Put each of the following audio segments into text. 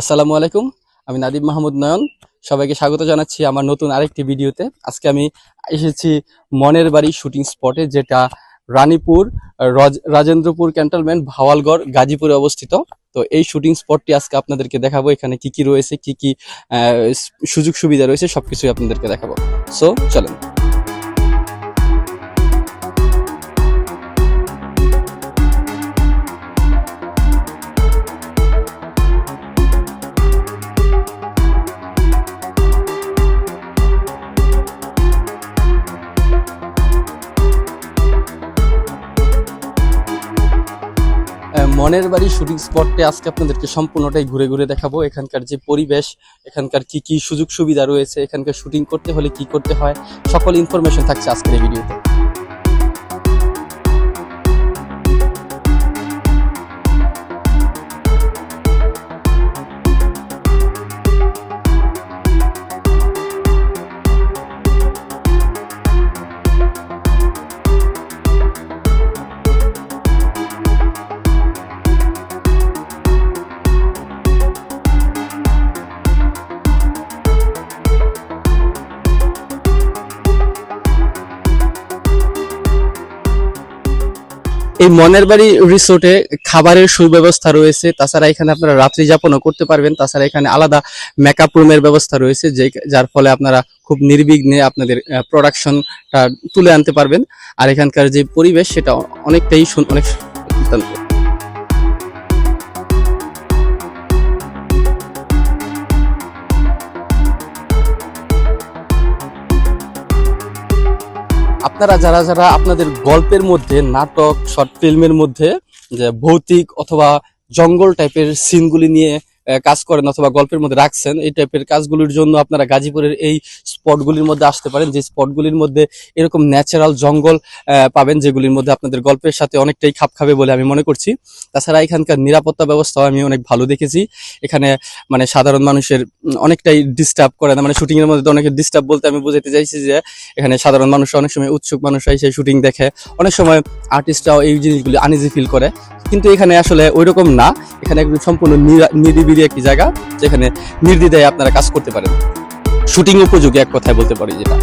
আসসালামু আলাইকুম। আমি নাদিম মাহমুদ নয়ন। সবাইকে স্বাগত জানাচ্ছি আমার নতুন আরেকটি ভিডিওতে। আজকে আমি এসেছি মনের বাড়ি শুটিং স্পটে, যেটা রানীপুর রাজেন্দ্রপুর ক্যান্টনমেন্ট ভাওয়ালগড় গাজীপুরে অবস্থিত। তো এই শুটিং স্পটটি আজকে আপনাদেরকে দেখাবো। এখানে কি কি রয়েছে, কি কি সুযোগ সুবিধা রয়েছে, সবকিছুই আপনাদেরকে দেখাবো। সো চলেন। মনের বাড়ি শুটিং স্পটে আজকে আপনাদেরকে সম্পূর্ণটাই ঘুরে ঘুরে দেখাবো। এখানকার যে পরিবেশ, এখানকার কি কি সুযোগ সুবিধা রয়েছে, এখানকার শুটিং করতে হলে কি করতে হয়, সকল ইনফরমেশন থাকছে আজকের এই ভিডিওতে। এই মনের বাড়ি রিসোর্টে খাবারের সুব্যবস্থা রয়েছে। তাছাড়া এখানে আপনারা রাত্রি যাপনও করতে পারবেন। তাছাড়া এখানে আলাদা মেকআপ রুমের ব্যবস্থা রয়েছে, যার ফলে আপনারা খুব নির্বিঘ্নে আপনাদের প্রোডাকশনটা তুলে আনতে পারবেন। আর এখানকার যে পরিবেশ, সেটা অনেকটাই অনেক দুর্দান্ত। আপনারা যারা যারা আপনাদের গল্পের মধ্যে, নাটক, শর্ট ফিল্মের মধ্যে যে ভৌতিক অথবা জঙ্গল টাইপের সিনগুলি নিয়ে কাজ করেন অথবা গল্পের মধ্যে রাখছেন, এই টাইপের কাজগুলির জন্য আপনারা গাজীপুরের এই স্পটগুলির মধ্যে আসতে পারেন। যে স্পটগুলির মধ্যে এরকম ন্যাচারাল জঙ্গল পাবেন, যেগুলির মধ্যে আপনাদের গল্পের সাথে অনেকটাই খাপ খাবে বলে আমি মনে করছি। তাছাড়া এখানকার নিরাপত্তা ব্যবস্থাও আমি অনেক ভালো দেখেছি। এখানে মানে সাধারণ মানুষের অনেকটাই ডিস্টার্ব করে না, মানে শুটিং এর মধ্যে অনেকে ডিস্টার্ব বলতে আমি বোঝাতে চাইছি যে এখানে সাধারণ মানুষ অনেক সময় উৎসুক মানুষ এসে শুটিং দেখে, অনেক সময় আর্টিস্টরাও এই জিনিসগুলি আনইজি ফিল করে, কিন্তু এখানে আসলে ওইরকম না। এখানে একদম সম্পূর্ণ নিরিবিলি একটি জায়গা, যেখানে নির্দ্বিধায় আপনারা কাজ করতে পারেন। শুটিং উপযোগী এক কথায় বলতে পারি যেটা।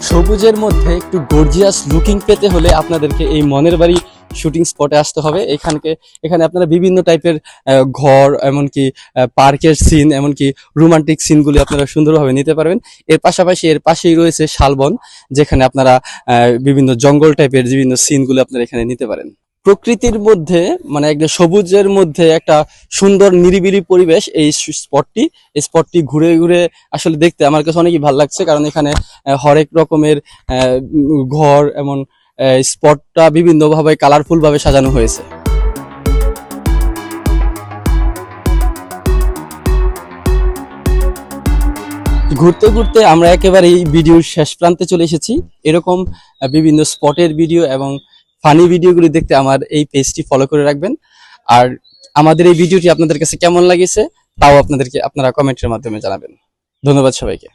সবুজের মধ্যে একটু গর্জিয়াস লুকিং পেতে হলে আপনাদেরকে এই মনের বাড়ি শুটিং স্পটে আসতে হবে। এখানে আপনারা বিভিন্ন টাইপের ঘর, এমনকি পার্কের সিন, এমনকি রোমান্টিক সিনগুলি আপনারা সুন্দরভাবে নিতে পারবেন। এর পাশেই রয়েছে শালবন, যেখানে আপনারা বিভিন্ন জঙ্গল টাইপের বিভিন্ন সিনগুলো আপনারা এখানে নিতে পারেন। প্রকৃতির মধ্যে মানে একটা সবুজের মধ্যে একটা সুন্দর নিরিবিলি পরিবেশ। এই স্পটটি ঘুরে ঘুরে আসলে দেখতে আমার কাছে অনেকই ভালো লাগছে, কারণ এখানে হরেক রকমের ঘর, এমন স্পটটা বিভিন্ন ভাবে কালারফুল ভাবে সাজানো হয়েছে। ঘুরতে ঘুরতে আমরা একেবারে এই ভিডিওর শেষ প্রান্তে চলে এসেছি। এরকম বিভিন্ন স্পটের ভিডিও এবং ফানি ভিডিওগুলি দেখতে আমার এই পেজটি ফলো করে রাখবেন। আর আমাদের এই ভিডিওটি আপনাদের কাছে কেমন লাগেছে তাও আপনারা কমেন্টের মাধ্যমে জানাবেন। ধন্যবাদ সবাইকে।